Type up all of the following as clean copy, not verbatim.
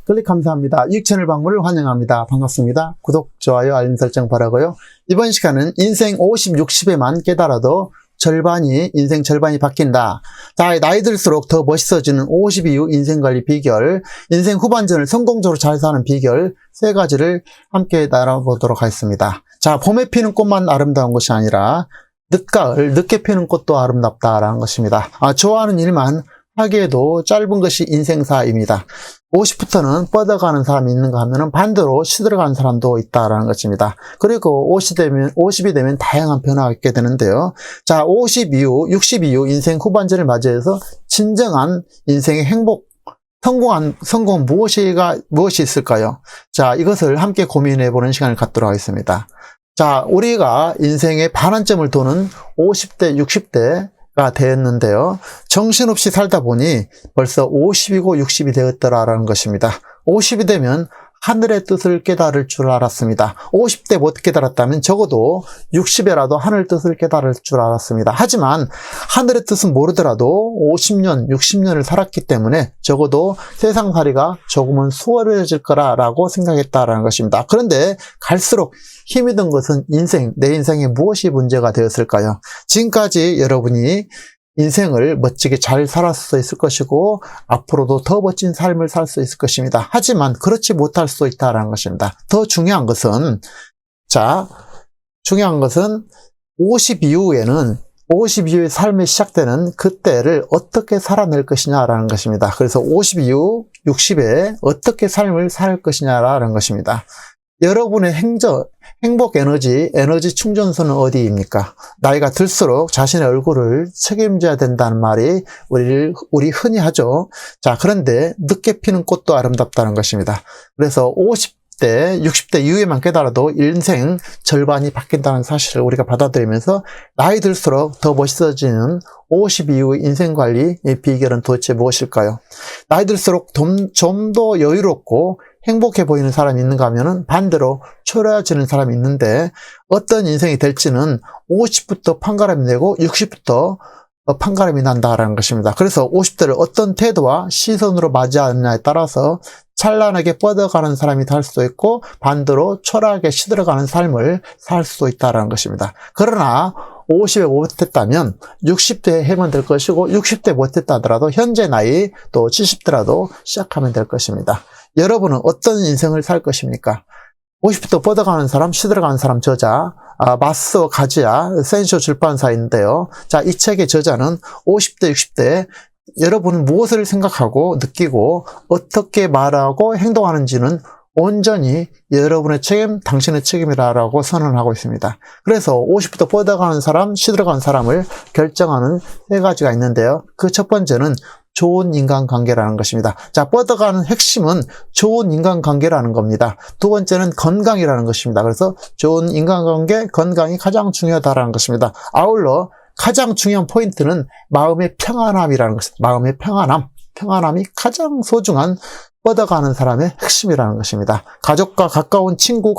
클릭 감사합니다. 유익 채널 방문을 환영합니다. 반갑습니다. 구독, 좋아요, 알림 설정 바라고요. 이번 시간은 인생 50, 60에만 깨달아도 인생 절반이 바뀐다. 자, 나이 들수록 더 멋있어지는 50 이후 인생관리 비결, 인생 후반전을 성공적으로 잘 사는 비결 3가지를 함께 나눠보도록 하겠습니다. 자, 봄에 피는 꽃만 아름다운 것이 아니라 늦가을, 늦게 피는 꽃도 아름답다라는 것입니다. 좋아하는 일만 하기에도 짧은 것이 인생사입니다. 50부터는 뻗어가는 사람이 있는가 하면은 반대로 시들어가는 사람도 있다라는 것입니다. 그리고 50이 되면 다양한 변화가 있게 되는데요. 자, 50 이후, 60 이후 인생 후반전을 맞이해서 진정한 인생의 행복, 성공은 무엇이 있을까요? 자, 이것을 함께 고민해보는 시간을 갖도록 하겠습니다. 자, 우리가 인생의 반환점을 도는 50대, 60대가 되었는데요. 정신없이 살다 보니 벌써 50이고 60이 되었더라라는 것입니다. 50이 되면 하늘의 뜻을 깨달을 줄 알았습니다. 50대 못 깨달았다면 적어도 60에라도 하늘 뜻을 깨달을 줄 알았습니다. 하지만 하늘의 뜻은 모르더라도 50년, 60년을 살았기 때문에 적어도 세상살이가 조금은 수월해질 거라고 생각했다라는 것입니다. 그런데 갈수록 힘이 든 것은 내 인생에 무엇이 문제가 되었을까요? 지금까지 여러분이 인생을 멋지게 잘 살았을 수 있을 것이고 앞으로도 더 멋진 삶을 살 수 있을 것입니다. 하지만 그렇지 못할 수도 있다는 것입니다. 더 중요한 것은 50 이후에 삶이 시작되는 그때를 어떻게 살아낼 것이냐라는 것입니다. 그래서 50 이후 60에 어떻게 삶을 살 것이냐라는 것입니다. 여러분의 행복 에너지 충전소는 어디입니까? 나이가 들수록 자신의 얼굴을 책임져야 된다는 말이 우리 흔히 하죠. 자, 그런데 늦게 피는 꽃도 아름답다는 것입니다. 그래서 50대, 60대 이후에만 깨달아도 인생 절반이 바뀐다는 사실을 우리가 받아들이면서 나이 들수록 더 멋있어지는 50 이후 인생관리 비결은 도대체 무엇일까요? 나이 들수록 좀 더 여유롭고 행복해 보이는 사람이 있는가 하면은 반대로 초라해지는 사람이 있는데 어떤 인생이 될지는 50부터 판가름이 되고 60부터 판가름이 난다라는 것입니다. 그래서 50대를 어떤 태도와 시선으로 맞이하느냐에 따라서 찬란하게 뻗어가는 사람이 될 수도 있고 반대로 초라하게 시들어가는 삶을 살 수도 있다는 것입니다. 그러나 50에 못했다면 60대에 해면 될 것이고 60대 못했다 하더라도 현재 나이 또 70대라도 시작하면 될 것입니다. 여러분은 어떤 인생을 살 것입니까? 50부터 뻗어가는 사람, 시들어가는 사람 저자 마스오 가지야 센쇼 출판사인데요. 자, 이 책의 저자는 50대, 60대 여러분은 무엇을 생각하고 느끼고 어떻게 말하고 행동하는지는 온전히 여러분의 책임, 당신의 책임이라고 선언하고 있습니다. 그래서 50부터 뻗어가는 사람, 시들어가는 사람을 결정하는 3가지가 있는데요. 그 첫 번째는 좋은 인간관계라는 것입니다. 자, 뻗어가는 핵심은 좋은 인간관계라는 겁니다. 두 번째는 건강이라는 것입니다. 그래서 좋은 인간관계, 건강이 가장 중요하다는 것입니다. 아울러 가장 중요한 포인트는 마음의 평안함이라는 것입니다. 마음의 평안함이 가장 소중한 뻗어가는 사람의 핵심이라는 것입니다. 가족과 가까운 친구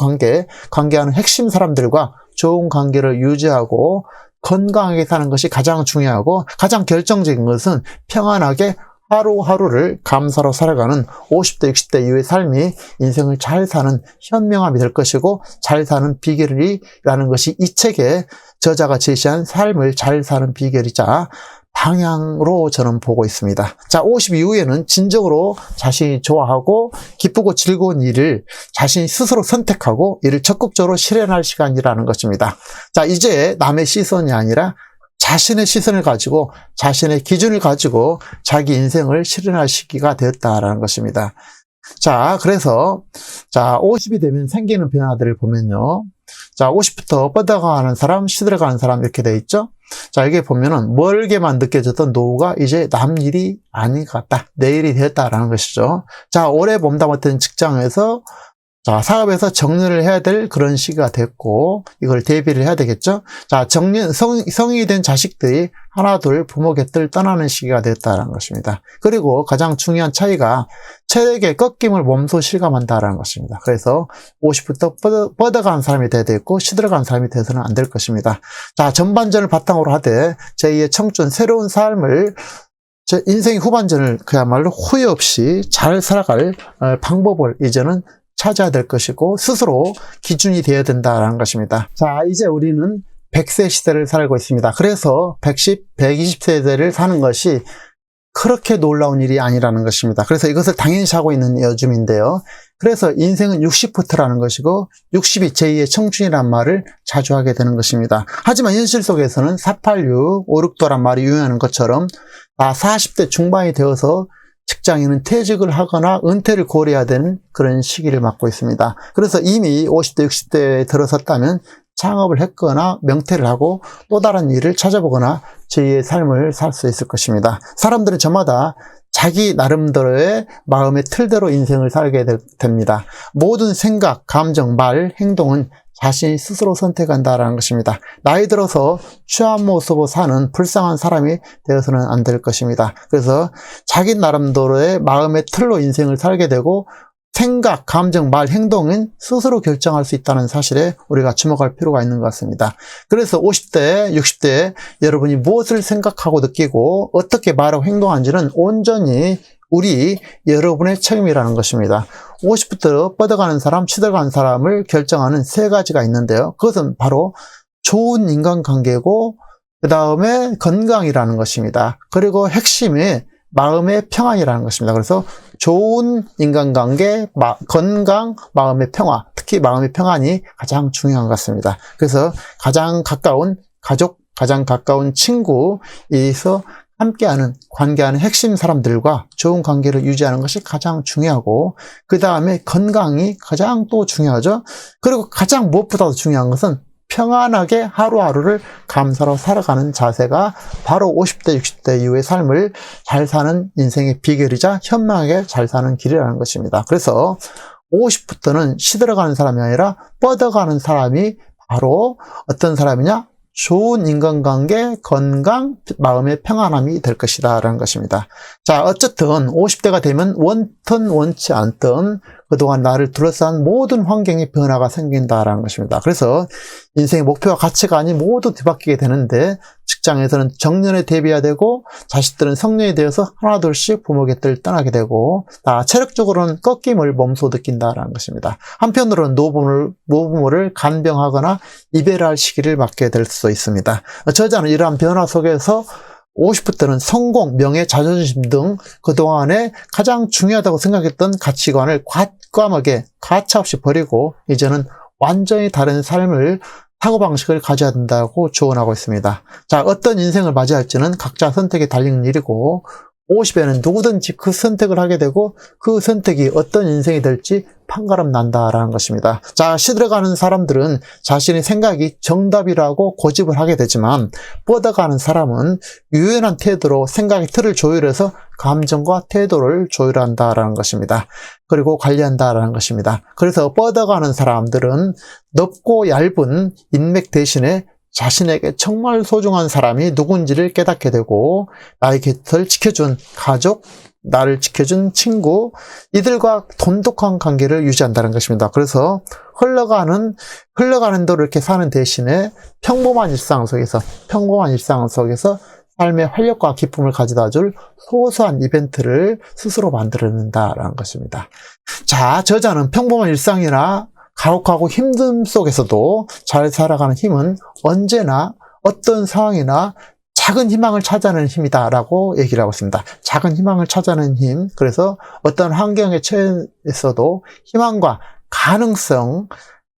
관계하는 핵심 사람들과 좋은 관계를 유지하고 건강하게 사는 것이 가장 중요하고 가장 결정적인 것은 평안하게 하루하루를 감사로 살아가는 50대, 60대 이후의 삶이 인생을 잘 사는 현명함이 될 것이고 잘 사는 비결이라는 것이 이 책의 저자가 제시한 삶을 잘 사는 비결이자 방향으로 저는 보고 있습니다. 자, 50 이후에는 진정으로 자신이 좋아하고 기쁘고 즐거운 일을 자신이 스스로 선택하고 이를 적극적으로 실현할 시간이라는 것입니다. 자, 이제 남의 시선이 아니라 자신의 시선을 가지고 자신의 기준을 가지고 자기 인생을 실현할 시기가 되었다라는 것입니다. 자, 그래서 50이 되면 생기는 변화들을 보면요. 자, 50부터 뻗어가는 사람, 시들어가는 사람 이렇게 돼 있죠. 자, 여기 보면은 멀게만 느껴졌던 노후가 이제 남 일이 아닌 것 같다. 내일이 되었다라는 것이죠. 자, 오래 몸담았던 직장에서 사업에서 정리를 해야 될 그런 시기가 됐고 이걸 대비를 해야 되겠죠. 자, 성인이 된 자식들이 하나 둘 부모 곁을 떠나는 시기가 됐다는 것입니다. 그리고 가장 중요한 차이가 체력의 꺾임을 몸소 실감한다는 것입니다. 그래서 50부터 뻗어가는 사람이 돼야 되고 시들어가는 사람이 돼서는 안 될 것입니다. 자, 전반전을 바탕으로 하되 제2의 청춘 새로운 삶을 인생의 후반전을 그야말로 후회 없이 잘 살아갈 방법을 이제는 찾아야 될 것이고 스스로 기준이 되어야 된다는 것입니다. 자, 이제 우리는 100세 시대를 살고 있습니다. 그래서 110, 120세대를 사는 것이 그렇게 놀라운 일이 아니라는 것입니다. 그래서 이것을 당연시하고 있는 요즘인데요. 그래서 인생은 60부터라는 것이고 60이 제2의 청춘이란 말을 자주 하게 되는 것입니다. 하지만 현실 속에서는 486, 562란 말이 유행하는 것처럼 40대 중반이 되어서 직장인은 퇴직을 하거나 은퇴를 고려해야 되는 그런 시기를 맞고 있습니다. 그래서 이미 50대, 60대에 들어섰다면 창업을 했거나 명퇴를 하고 또 다른 일을 찾아보거나 제2의 삶을 살 수 있을 것입니다. 사람들은 저마다 자기 나름대로의 마음의 틀대로 인생을 살게 됩니다. 모든 생각, 감정, 말, 행동은 자신이 스스로 선택한다는 것입니다. 나이 들어서 취한 모습으로 사는 불쌍한 사람이 되어서는 안 될 것입니다. 그래서 자기 나름대로의 마음의 틀로 인생을 살게 되고 생각, 감정, 말, 행동은 스스로 결정할 수 있다는 사실에 우리가 주목할 필요가 있는 것 같습니다. 그래서 50대, 60대에 여러분이 무엇을 생각하고 느끼고 어떻게 말하고 행동하는지는 온전히 여러분의 책임이라는 것입니다. 50부터 뻗어가는 사람, 시들어가는 사람을 결정하는 세 가지가 있는데요. 그것은 바로 좋은 인간관계고 그 다음에 건강이라는 것입니다. 그리고 핵심이 마음의 평안이라는 것입니다. 그래서 좋은 인간관계, 건강, 마음의 평화, 특히 마음의 평안이 가장 중요한 것 같습니다. 그래서 가장 가까운 가족, 가장 가까운 친구에서 함께하는, 관계하는 핵심 사람들과 좋은 관계를 유지하는 것이 가장 중요하고 그 다음에 건강이 가장 또 중요하죠. 그리고 가장 무엇보다도 중요한 것은 평안하게 하루하루를 감사로 살아가는 자세가 바로 50대, 60대 이후의 삶을 잘 사는 인생의 비결이자 현명하게 잘 사는 길이라는 것입니다. 그래서 50부터는 시들어가는 사람이 아니라 뻗어가는 사람이 바로 어떤 사람이냐? 좋은 인간관계, 건강, 마음의 평안함이 될 것이다 라는 것입니다. 자, 어쨌든 50대가 되면 원튼 원치 않든 그동안 나를 둘러싼 모든 환경의 변화가 생긴다라는 것입니다. 그래서 인생의 목표와 가치관이 모두 뒤바뀌게 되는데 직장에서는 정년에 대비해야 되고 자식들은 성년이 되어서 하나둘씩 부모 곁을 떠나게 되고 체력적으로는 꺾임을 몸소 느낀다라는 것입니다. 한편으로는 노부모를 간병하거나 이별할 시기를 맞게 될 수 있습니다. 저자는 이러한 변화 속에서 50부터는 성공, 명예, 자존심 등 그동안에 가장 중요하다고 생각했던 가치관을 과감하게 가차없이 버리고 이제는 완전히 다른 삶을 사고방식을 가져야 된다고 조언하고 있습니다. 자, 어떤 인생을 맞이할지는 각자 선택에 달린 일이고 50에는 누구든지 그 선택을 하게 되고 그 선택이 어떤 인생이 될지 판가름 난다라는 것입니다. 자, 시들어가는 사람들은 자신의 생각이 정답이라고 고집을 하게 되지만 뻗어가는 사람은 유연한 태도로 생각의 틀을 조율해서 감정과 태도를 조율한다라는 것입니다. 그리고 관리한다라는 것입니다. 그래서 뻗어가는 사람들은 넓고 얇은 인맥 대신에 자신에게 정말 소중한 사람이 누군지를 깨닫게 되고 나의 곁을 지켜준 가족, 나를 지켜준 친구, 이들과 돈독한 관계를 유지한다는 것입니다. 그래서 흘러가는 대로 이렇게 사는 대신에 평범한 일상 속에서 삶의 활력과 기쁨을 가져다 줄 소소한 이벤트를 스스로 만들어낸다라는 것입니다. 자, 저자는 평범한 일상이나 가혹하고 힘듦 속에서도 잘 살아가는 힘은 언제나 어떤 상황이나 작은 희망을 찾아내는 힘이다라고 얘기를 하고 있습니다. 작은 희망을 찾아내는 힘. 그래서 어떤 환경에 처해서도 희망과 가능성,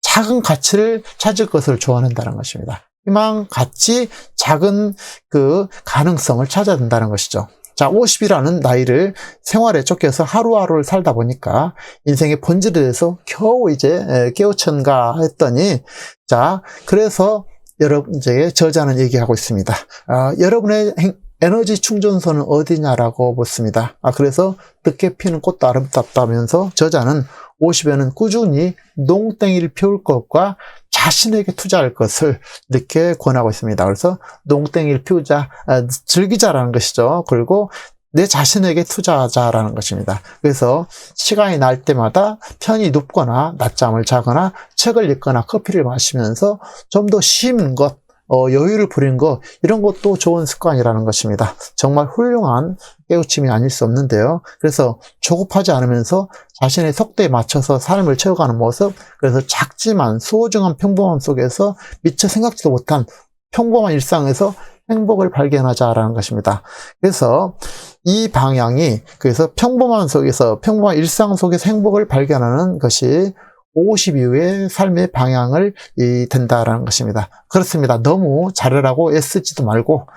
작은 가치를 찾을 것을 좋아한다는 것입니다. 희망, 가치, 작은 그 가능성을 찾아야 된다는 것이죠. 자, 50이라는 나이를 생활에 쫓겨서 하루하루를 살다 보니까 인생의 본질에 대해서 겨우 이제 깨우쳤는가 했더니, 자, 그래서 이제 저자는 얘기하고 있습니다. 여러분의 에너지 충전소는 어디냐라고 묻습니다. 그래서 늦게 피는 꽃도 아름답다면서 저자는 50에는 꾸준히 농땡이를 피울 것과 자신에게 투자할 것을 이렇게 권하고 있습니다. 그래서 농땡이를 피우자, 즐기자라는 것이죠. 그리고 내 자신에게 투자하자라는 것입니다. 그래서 시간이 날 때마다 편히 눕거나 낮잠을 자거나 책을 읽거나 커피를 마시면서 좀 더 쉬는 것, 여유를 부리는 것, 이런 것도 좋은 습관이라는 것입니다. 정말 훌륭한 깨우침이 아닐 수 없는데요. 그래서 조급하지 않으면서 자신의 속도에 맞춰서 삶을 채워가는 모습, 그래서 작지만 소중한 평범함 속에서 미처 생각지도 못한 평범한 일상에서 행복을 발견하자라는 것입니다. 그래서 이 방향이, 그래서 평범한 속에서, 평범한 일상 속에서 행복을 발견하는 것이 50 이후의 삶의 방향을 된다라는 것입니다. 그렇습니다. 너무 잘하려고 애쓰지도 말고,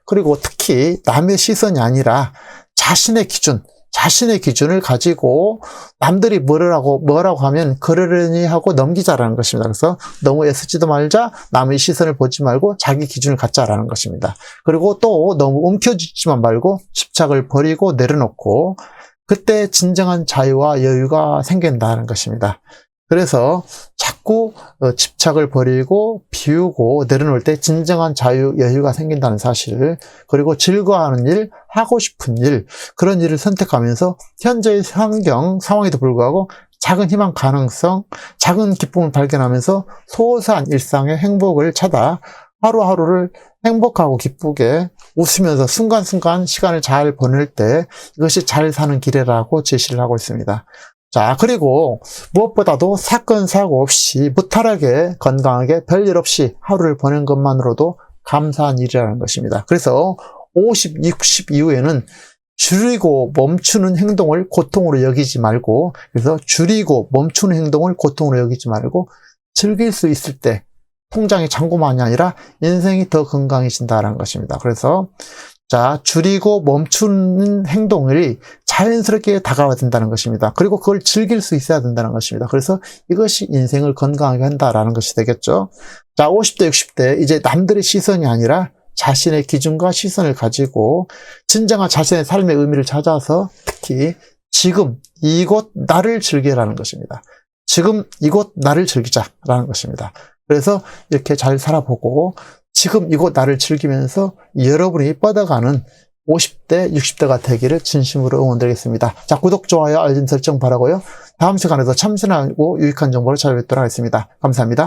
그리고 특히 남의 시선이 아니라 자신의 기준을 가지고 남들이 뭐라고 하면 그러려니 하고 넘기자라는 것입니다. 그래서 너무 애쓰지도 말자, 남의 시선을 보지 말고 자기 기준을 갖자라는 것입니다. 그리고 또 너무 움켜쥐지만 말고 집착을 버리고 내려놓고, 그때 진정한 자유와 여유가 생긴다는 것입니다. 그래서 자꾸 집착을 버리고 비우고 내려놓을 때 진정한 자유, 여유가 생긴다는 사실, 그리고 즐거워하는 일, 하고 싶은 일, 그런 일을 선택하면서 현재의 환경, 상황에도 불구하고 작은 희망, 가능성, 작은 기쁨을 발견하면서 소소한 일상의 행복을 찾아 하루하루를 행복하고 기쁘게 웃으면서 순간순간 시간을 잘 보낼 때 이것이 잘 사는 길이라고 제시를 하고 있습니다. 자, 그리고 무엇보다도 사건, 사고 없이 무탈하게 건강하게 별일 없이 하루를 보낸 것만으로도 감사한 일이라는 것입니다. 그래서 50, 60 이후에는 줄이고 멈추는 행동을 고통으로 여기지 말고, 그래서 줄이고 멈추는 행동을 고통으로 여기지 말고 즐길 수 있을 때 통장의 잔고만이 아니라 인생이 더 건강해진다는 것입니다. 그래서 자, 줄이고 멈추는 행동이 자연스럽게 다가와야 된다는 것입니다. 그리고 그걸 즐길 수 있어야 된다는 것입니다. 그래서 이것이 인생을 건강하게 한다라는 것이 되겠죠. 자, 50대, 60대 이제 남들의 시선이 아니라 자신의 기준과 시선을 가지고 진정한 자신의 삶의 의미를 찾아서 특히 지금 이곳 나를 즐기라는 것입니다. 지금 이곳 나를 즐기자라는 것입니다. 그래서 이렇게 잘 살아보고 지금 이곳 나를 즐기면서 여러분이 뻗어가는 50대, 60대가 되기를 진심으로 응원드리겠습니다. 자, 구독, 좋아요, 알림 설정 바라고요. 다음 시간에도 참신하고 유익한 정보를 찾아뵙도록 하겠습니다. 감사합니다.